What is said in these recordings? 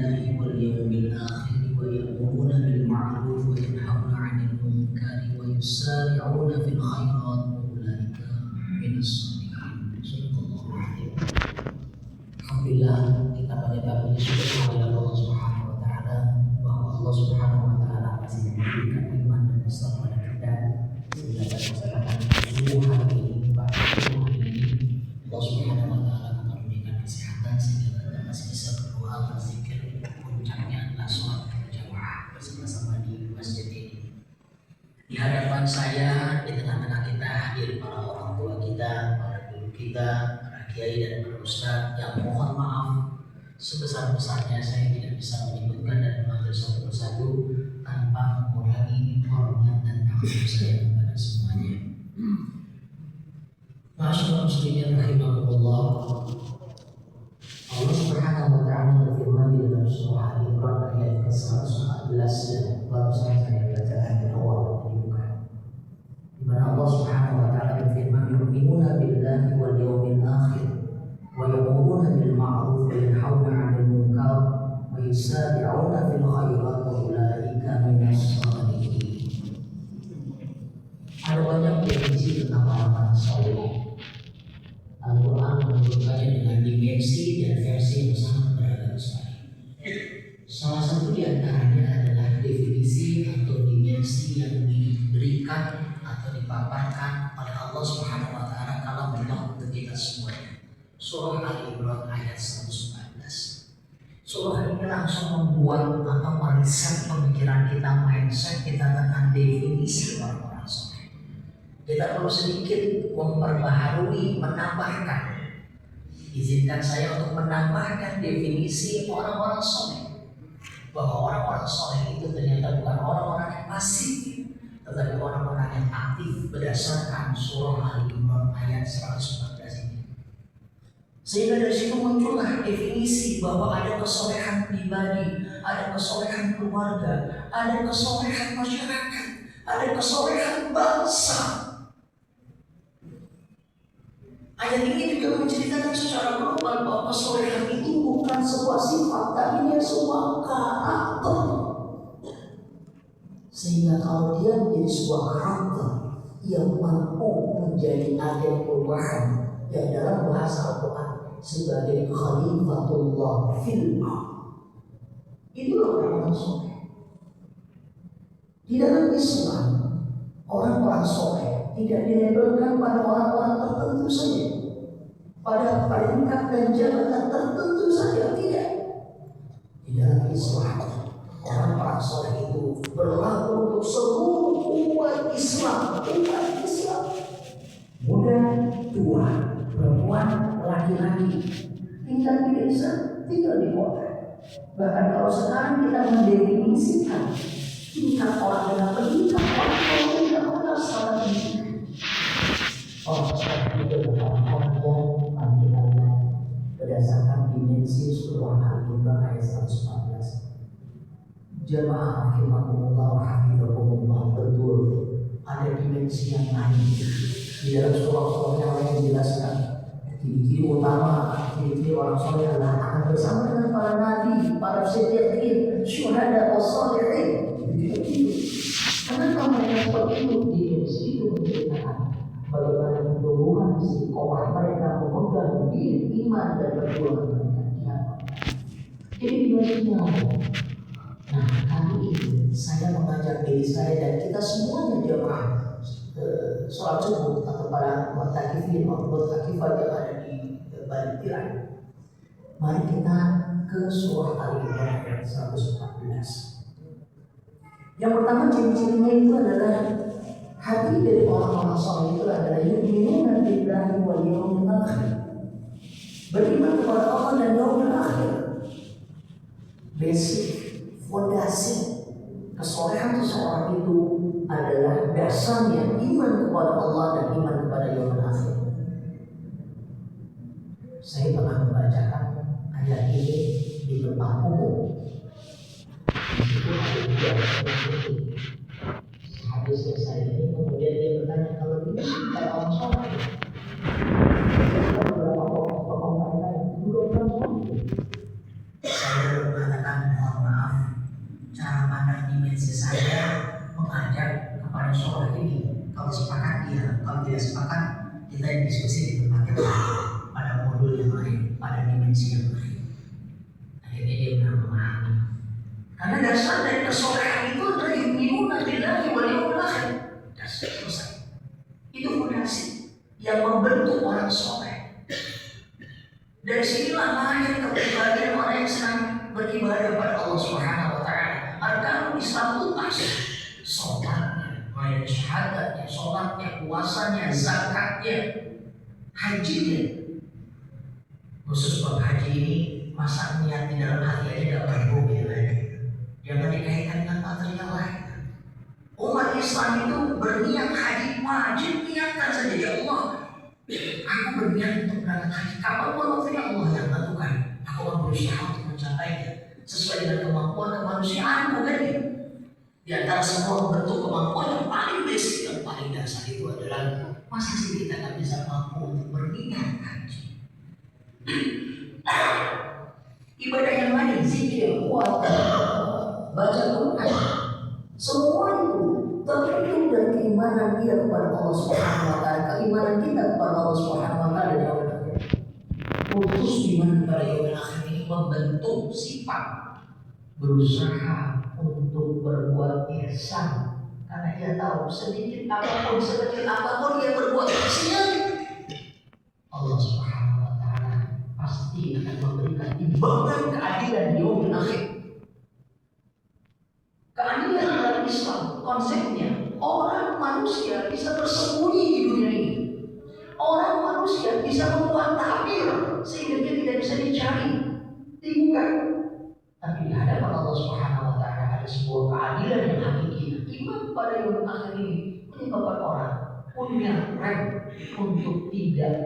واليوم الآخر ويأمرون بالمعروف وينهون عن المنكر ويسارعون في الخيرات وأولئك من الصالحين. صدق الله العظيم. Alhamdulillah, kita panjatkan puji syukur kepada Allah Subhanahu wa taala bahwa Allah Subhanahu wa taala masih memberikan iman dan Islam kepada kita sehingga pada kesempatan subuh hari ini Allah Subhanahu wa taala memberikan kesehatan sehingga kita masih bisa berdoa, berzikir. Puncaknya adalah sholat berjamaah bersama-sama di masjid ini. Di hadapan saya, di tengah-tengah kita hadir para orang tua kita, para guru kita, kiai dan para ustaz yang mohon maaf sebesar-besarnya saya tidak bisa menyebutkan dan memanggil satu persatu tanpa mengurangi hormat dan takdim saya kepada semuanya. Masyaallah muslimin rahimahullah. Allah Subhanahu wa taala berfirman di dalam surah Al-Imran ayat ke-114 yang barusan saya bacakan di awal pembukaan. Di mana Allah Subhanahu wa taala berfirman, "Yu'minuna billahi wal yawmil akhir wa ya'muruna bil ma'ruf wa yanhauna 'anil munkar wa yusari'una fil khairat wa ulaika minas shalihin." Ada banyak definisi tentang orang-orang saleh. Al-Quran menunjukkannya dengan dimensi dan versi yang sangat beragam sekali. Salah satu di antaranya adalah definisi atau dimensi yang diberikan atau dipaparkan oleh Allah Subhanahu wa taala kalamullah untuk kita semuanya. Surah Al-Imran ayat 114. Surah ini langsung membuat atau meriset pemikiran kita, mindset kita tentang definisi orang-orang saleh. Kita perlu sedikit memperbaharui, menambahkan. Izinkan saya untuk menambahkan definisi orang-orang saleh. Bahwa orang-orang saleh itu ternyata bukan orang-orang yang pasif, tetapi orang-orang yang aktif berdasarkan surah Al-Imran ayat 114 ini. Sehingga dari situ muncullah definisi bahwa ada kesolehan pribadi, ada kesolehan keluarga, ada kesolehan masyarakat, ada kesolehan bangsa. Ayat ini juga menceritakan secara global bahwa kesolehan itu bukan sebuah sifat, tapi dia sebuah karakter. Sehingga kalau dia menjadi sebuah karakter yang mampu menjadi agen perubahan, yang dalam bahasa Al-Quran sebagai khalifatullah fil ardh, itulah orang-orang soleh. Di dalam Islam, orang-orang soleh tidak dilabelkan pada orang-orang tertentu saja, pada peringkat dan jabatan tertentu saja, tidak. Di dalam Islam, orang-orang soleh itu berlaku untuk seluruh umat Islam, muda, tua, perempuan, laki-laki, tinggal di desa, tinggal di kota. Bahkan kalau sekarang kita mendefinisikan tingkat orang dengan pendidikan, orang yang tidak mengenal salah pendidikan, orang soleh itu adalah orang yang panggilannya berdasarkan dimensi surah Al-Imran ayat 114. Jamaah rahimakumullah wa hafizakumullah, betul ada dimensi yang lain di dalam surah-surah yang lain dijelaskan. Ciri-ciri utama, ciri-ciri orang soleh adalah akan bersama dengan para nabi, para siddiqin, syuhada, was-shalihin. Kenapa mereka seperti itu? Dimensi itu menceritakan bagaimana pertumbuhan istiqomah mereka memegang diri iman dan perjuangan mereka. Jadi dimensinya. Nah, kali ini saya mengajak diri saya dan kita semuanya jemaah sholat subuh atau para mu'takifin maupun mu'takifat yang ada di balik tirai. Mari kita ke surah Al-Imran ayat 114. Yang pertama ciri-cirinya itu adalah hati dari orang-orang saleh itu adalah yu'minuna billahi wal yawmil akhir. Beriman kepada Allah dan yaumil akhir. Basic, fondasi kesolehan seseorang itu adalah dasarnya iman kepada Allah dan iman kepada yaumil akhir. Saya pernah membacakan ayat ini di depan umum. Itu ada dua seperti habis selesai ini kemudian dia bertanya, kalau ini kalau orang soleh beberapa tokoh mereka yang belum orang soleh, saya mengatakan mohon maaf, cara pandang dimensi saya mengajak kepada sholat ini. Kalau sepakat dia, kalau tidak sepakat kita diskusi di tempat yang lain, pada modul yang lain, pada dimensi yang lain. Akhirnya dia benar memahami. Karena dasar dari kesolehan itu adalah yu'minuna billahi wal yawmil akhir. Dasar selesai. Itu fondasi yang membentuk orang soleh. Dari sinilah lahir kepribadian orang yang senang beribadah pada Allah Subhanahu wa taala. Arkanul Islam tuntas. Sholatnya, bayar syahadatnya, sholatnya, puasanya, zakatnya, hajinya. Khusus bab haji ini, masa niat di dalam hati aja tidak perlu gitu. Jangan dikaitkan dengan material lain. Umat Islam itu berniat haji, wajib niatkan saja, ya Allah, aku berniat untuk berangkat haji. Kapanpun waktunya Allah yang tentukan. Aku akan berusaha untuk mencapainya sesuai dengan kemampuan kemanusiaan, bukan ya? Di antara semua bentuk kemampuan yang paling basic, yang paling dasar itu adalah masa sih kita nggak bisa mampu untuk berniat haji. Ibadah yang lain, zikir, puasa, baca Quran, semua itu tergantung dari keimanan dia kepada Allah Subhanahu wa taala, keimanan kita kepada Allah Subhanahu wa taala dan yaumil akhir. Khusus iman kepada yaumil akhir ini membentuk sifat berusaha untuk berbuat ihsan, karena dia tahu sedikit apapun, sekecil apapun dia berbuat ihsan, Allah Subhanahu wa taala pasti akan memberikan imbalan keadilan di yaumil akhir. Keadilan dalam Islam konsepnya orang manusia bisa bersembunyi di dunia ini. Orang manusia bisa membuat tabir sehingga dia tidak bisa dicari, dibuka. Tapi di hadapan Allah Subhanahu wa taala ada sebuah keadilan yang hakiki. Iman pada yaumil akhir ini menyebabkan orang punya rem untuk tidak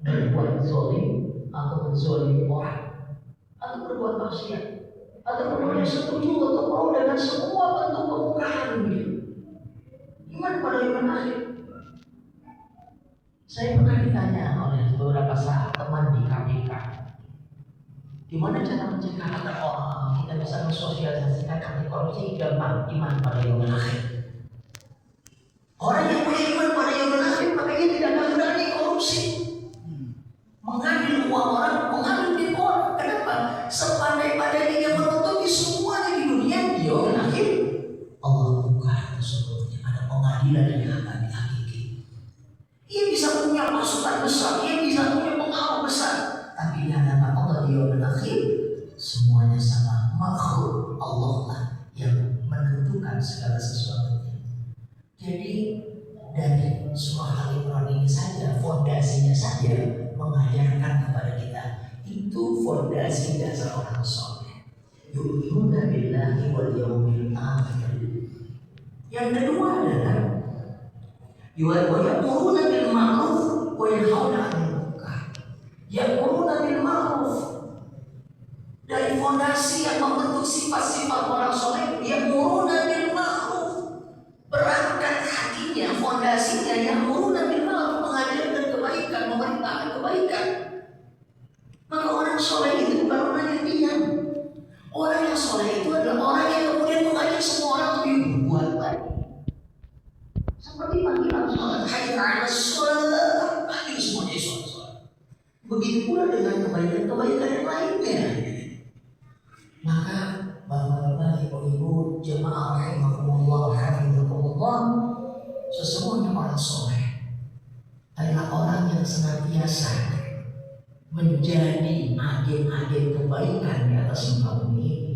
berbuat zalim atau menzalimi orang, atau berbuat maksiat, atau berbuat setuju atau pro dengan semua bentuk kemungkaran ini. Iman pada yaumil akhir. Saya pernah ditanya oleh beberapa sahabat teman di KPK, gimana cara mencegah agar orang kita bisa mensosialisasikan anti korupsi? Gampang, iman pada yaumil akhir. Orang yang punya iman pada yaumil akhir makanya tidak akan berani korupsi, mengambil uang orang, mengambil duit orang. Kenapa? Sepandai-pandai dia menutupi semuanya di dunia, di yaumil akhir Allah buka sesungguhnya ada pengadilan yang akan dihakiki. Ia bisa punya pasukan besar, ia bisa punya pengaruh besar, tapi di hadapan Allah di yaumil akhir semuanya sama makhluk Allah lah yang menentukan segala sesuatunya. Jadi dari surah Al-Imran ini saja, fondasinya saja mengajarkan kepada kita itu fondasi dasar orang soleh. Yu'minuna billahi wal yawmil akhir. Yang kedua adalah ya'muruna bil ma'ruf wa yanhauna 'anil munkar. Ya'muruna bil ma'ruf, dari fondasi yang membentuk sifat-sifat orang soleh, ya'muruna bil ma'ruf, berangkat hatinya, fondasinya ya'muruna bil ma'ruf, mengajarkan kebaikan, memerintahkan kebaikan. Maka orang soleh itu bukan orang yang diam. Orang yang soleh itu adalah orang yang kemudian mengajak semua orang untuk berbuat baik. Seperti panggilan sholat, hayya 'alas sholat, panggil semuanya sholat. Begitu pula dengan kebaikan-kebaikan yang lainnya. Maka bapak-bapak, ibu-ibu, jemaah rahimakumullah, hafizakumullah, sesungguhnya orang soleh adalah orang yang senantiasa menjadi agen-agen kebaikan di atas muka bumi ini.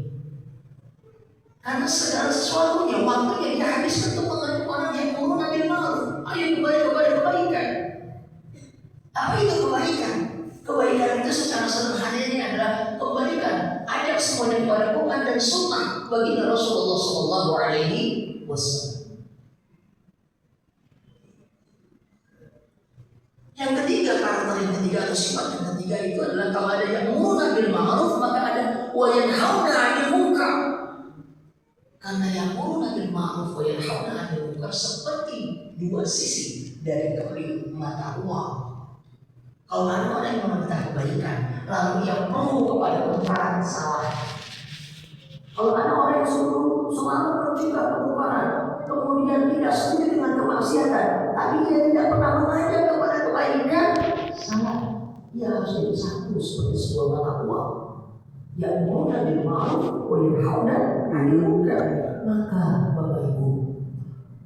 Karena segala sesuatunya waktunya dihabiskan untuk mengajak orang yang ya'muruna bil ma'ruf, ayo kembali kepada kebaikan. Apa itu kebaikan? Kebaikan itu secara sederhananya adalah kebaikan ajak semuanya kepada Quran dan Sunnah bagi Rasulullah Sallallahu Alaihi Wasallam. Yang ketiga, karakter yang ketiga atau sifat yang ketiga itu adalah kalau ada yang ya'muruna bil ma'ruf maka ada wa yanhauna 'anil munkar. Karena yang ya'muruna bil ma'ruf wa yanhauna 'anil munkar seperti dua sisi dari kedua mata uang. Kalau ada orang yang memerintah kebaikan lalu yang pro kepada kemungkaran, salah. Kalau ada orang yang selalu mencegah kemungkaran, kemudian tidak setuju dengan kemaksiatan, tapi dia tidak pernah mengajak kepada kebaikan, salah. Dia harus jadi satu seperti sebuah mata uang. Yang mudah dimau, oleh haudan, mudah. Maka Bapak Ibu,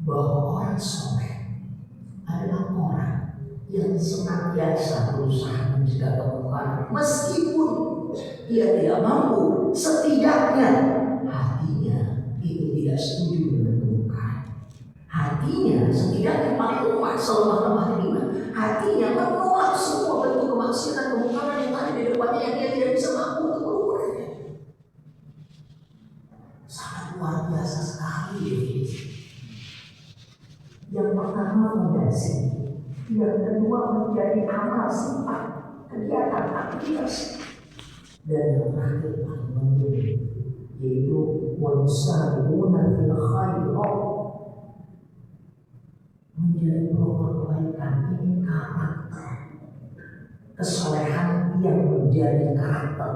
bahwa orang soleh adalah orang yang senantiasa berusaha mencegah kemungkaran, meskipun dia tidak mampu, setidaknya hatinya itu tidak setuju dengan kemungkaran. Hatinya setidaknya paling lemah, selemah-lemah iman. Hatinya menolak semua bentuk kemaksiatan kemungkaran yang ada di depannya yang dia tidak bisa mampu untuk mengukurnya. Sangat luar biasa sekali definisi. Yang pertama fondasi, yang kedua menjadi amal sifat, kegiatan aktivitas, dan yang terakhir paling penting yaitu wansaruna fil khairat, menjadi pelopor kebaikan. Ini karakter kesolehan yang menjadi karakter,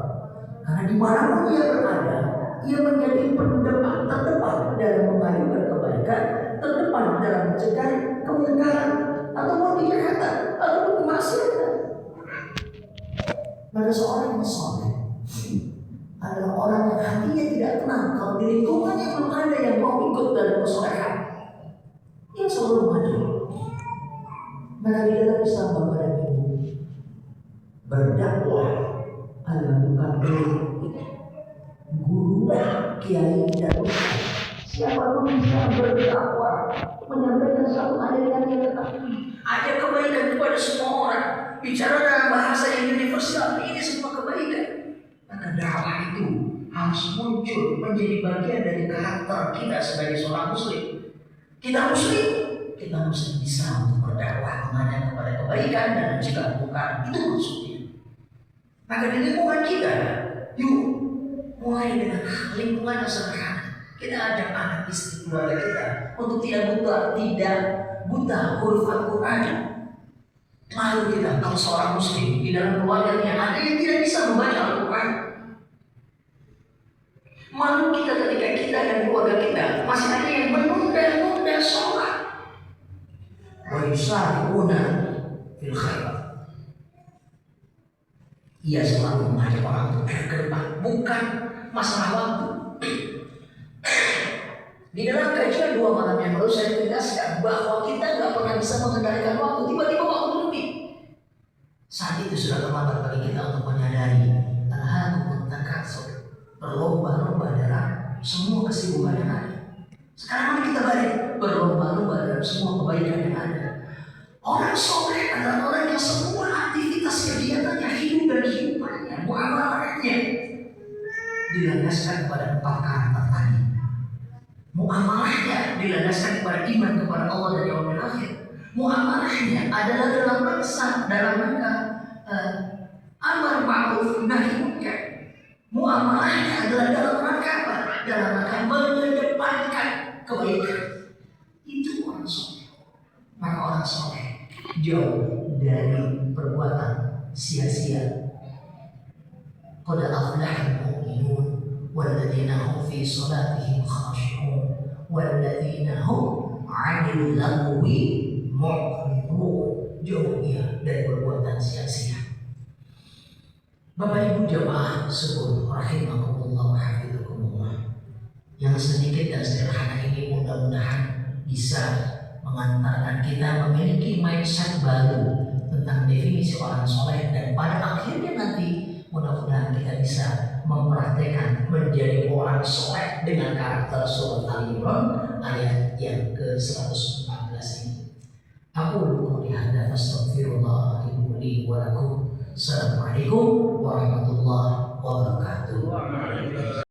karena dimanapun ia berada, ia menjadi pendepan terdepan dalam mengajukan kebaikan, terdepan dalam mencegah kemungkaran ataupun kejahatan ataupun kemaksiatan. Pada seorang yang soleh adalah orang yang hatinya tidak tenang kalau di lingkungannya belum ada yang mau ikut dalam kesolehan. Ia selalu maju. Maka di dalam Islam Bapak dan Ibu, berdakwah adalah bukan guru, kiai, dan ustaz. Siapapun bisa berdakwah, menyampaikan satu ajaran yang tetap, ajak kebaikan kepada semua orang, bicara dalam bahasa yang universal. Ini semua kebaikan. Maka dakwah itu harus muncul menjadi bagian dari karakter kita sebagai seorang muslim. Kita muslim, kita mesti bisa untuk berdakwah, mengajak kepada kebaikan dan mencegah kemungkaran. Itu maksudnya. Maka di lingkungan kita, yuk mulai dengan lingkungan yang sederhana. Kita ajak anak istri keluarga kita untuk tidak buta huruf Al-Quran. Malu kita kalau seorang muslim di dalam keluarganya ada yang tidak bisa membaca Al-Quran. Malu kita ketika kita dan keluarga kita masih ada yang menunda sholat. Wayusari'una fil khairat. Ia selalu mengajak orang untuk ke depan, bukan masalah waktu. Di dalam kajian 2 malam yang lalu saya tegaskan bahwa kita nggak pernah bisa mengendalikan waktu. Tiba-tiba waktu lebih. Saat itu sudah terlambat bagi kita untuk menyadari alhaakumut takatsur, berlomba-lomba dalam semua kesibukan yang ada. Sekarang kita balik, berlomba-lomba dalam semua kebaikan yang ada. Orang soleh adalah orang yang semua aktivitas kegiatannya, hidup dan kehidupannya, muamalahnya dilandaskan kepada 4 karakter tadi. Muamalahnya dilandaskan kepada iman kepada Allah dan yaumil akhir. Muamalahnya adalah dalam rangka amar ma'ruf nahi munkar. Muamalahnya adalah dalam rangka apa? Dalam rangka mengedepankan kebaikan. Itu orang soleh. Maka orang soleh jauh dari perbuatan sia-sia. Qad aflahal mu'minun walladzina hum fi salatihim khashi'un walladzina hum 'anil lagwi mu'ridun. Jauh dia dari perbuatan sia-sia. Bapak Ibu jemaah subuh rahimakumullah wa hafizakumullah. Yang sedikit dan sederhana ini mudah-mudahan bisa mengantarkan kita memiliki mindset baru tentang definisi orang soleh, dan pada akhirnya nanti mudah-mudahan kita bisa mempraktekkan menjadi orang soleh dengan karakter surat Al-Imran ayat yang ke-114 ini. Aku qouli hadza astaghfirullah li wa lakum. Assalamualaikum warahmatullahi wabarakatuh.